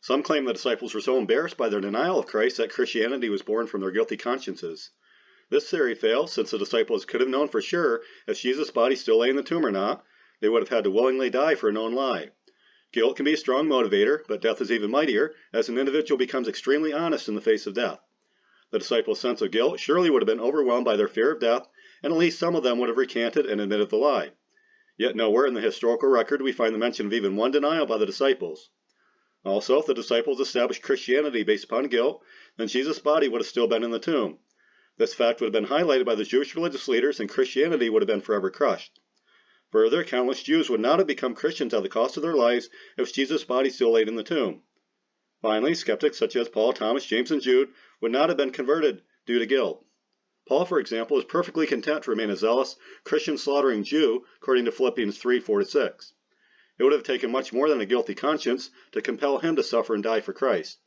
Some claim the disciples were so embarrassed by their denial of Christ that Christianity was born from their guilty consciences. This theory fails, since the disciples could have known for sure if Jesus' body still lay in the tomb or not. They would have had to willingly die for a known lie. Guilt can be a strong motivator, but death is even mightier, as an individual becomes extremely honest in the face of death. The disciples' sense of guilt surely would have been overwhelmed by their fear of death, and at least some of them would have recanted and admitted the lie. Yet nowhere in the historical record do we find the mention of even one denial by the disciples. Also, if the disciples established Christianity based upon guilt, then Jesus' body would have still been in the tomb. This fact would have been highlighted by the Jewish religious leaders, and Christianity would have been forever crushed. Further, countless Jews would not have become Christians at the cost of their lives if Jesus' body still laid in the tomb. Finally, skeptics such as Paul, Thomas, James, and Jude would not have been converted due to guilt. Paul, for example, is perfectly content to remain a zealous, Christian-slaughtering Jew, according to Philippians 3:4-6. It would have taken much more than a guilty conscience to compel him to suffer and die for Christ.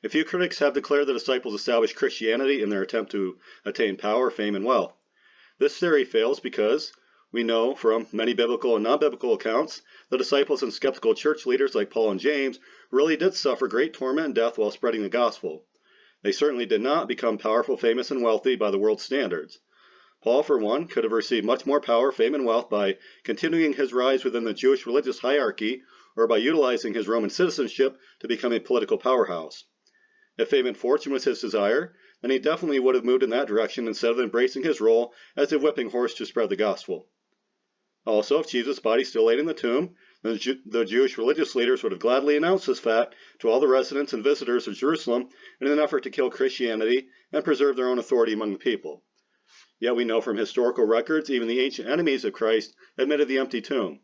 A few critics have declared the disciples established Christianity in their attempt to attain power, fame, and wealth. This theory fails because we know from many biblical and non-biblical accounts the disciples and skeptical church leaders like Paul and James really did suffer great torment and death while spreading the gospel. They certainly did not become powerful, famous, and wealthy by the world's standards. Paul, for one, could have received much more power, fame, and wealth by continuing his rise within the Jewish religious hierarchy or by utilizing his Roman citizenship to become a political powerhouse. If fame and fortune was his desire, then he definitely would have moved in that direction instead of embracing his role as a whipping horse to spread the gospel. Also, if Jesus' body still laid in the tomb, then the Jewish religious leaders would have gladly announced this fact to all the residents and visitors of Jerusalem in an effort to kill Christianity and preserve their own authority among the people. Yet we know from historical records even the ancient enemies of Christ admitted the empty tomb.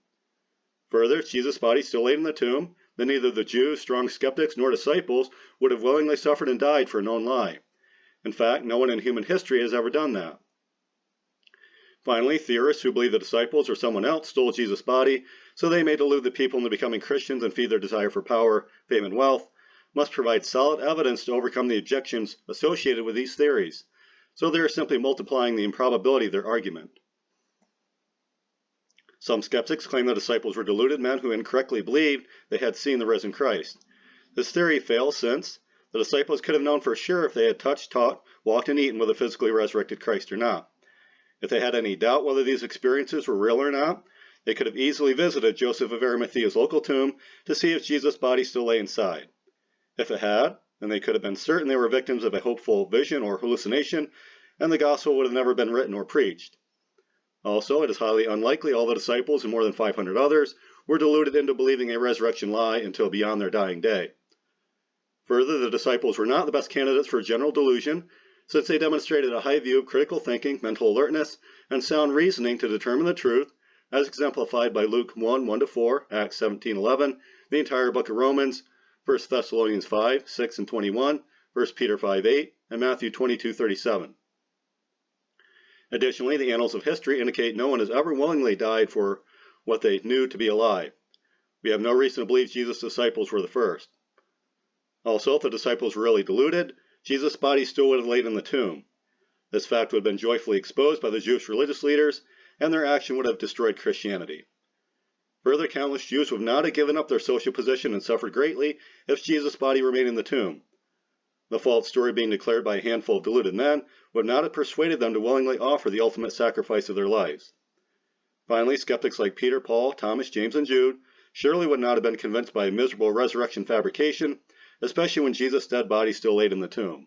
Further, if Jesus' body still laid in the tomb, then neither the Jews, strong skeptics, nor disciples would have willingly suffered and died for a known lie. In fact, no one in human history has ever done that. Finally, theorists who believe the disciples or someone else stole Jesus' body so they may delude the people into becoming Christians and feed their desire for power, fame, and wealth, must provide solid evidence to overcome the objections associated with these theories, so they are simply multiplying the improbability of their argument. Some skeptics claim the disciples were deluded men who incorrectly believed they had seen the risen Christ. This theory fails since the disciples could have known for sure if they had touched, taught, walked, and eaten with a physically resurrected Christ or not. If they had any doubt whether these experiences were real or not, they could have easily visited Joseph of Arimathea's local tomb to see if Jesus' body still lay inside. If it had, then they could have been certain they were victims of a hopeful vision or hallucination, and the gospel would have never been written or preached. Also, it is highly unlikely all the disciples and more than 500 others were deluded into believing a resurrection lie until beyond their dying day. Further, the disciples were not the best candidates for general delusion, since they demonstrated a high view of critical thinking, mental alertness, and sound reasoning to determine the truth, as exemplified by Luke 1:1-4, Acts 17:11, the entire book of Romans, 1 Thessalonians 5:6 and 21, 1 Peter 5:8, and Matthew 22:37. Additionally, the annals of history indicate no one has ever willingly died for what they knew to be a lie. We have no reason to believe Jesus' disciples were the first. Also, if the disciples were really deluded, Jesus' body still would have laid in the tomb. This fact would have been joyfully exposed by the Jewish religious leaders, and their action would have destroyed Christianity. Further, countless Jews would not have given up their social position and suffered greatly if Jesus' body remained in the tomb. The false story being declared by a handful of deluded men would not have persuaded them to willingly offer the ultimate sacrifice of their lives. Finally, skeptics like Peter, Paul, Thomas, James, and Jude surely would not have been convinced by a miserable resurrection fabrication, especially when Jesus' dead body still laid in the tomb.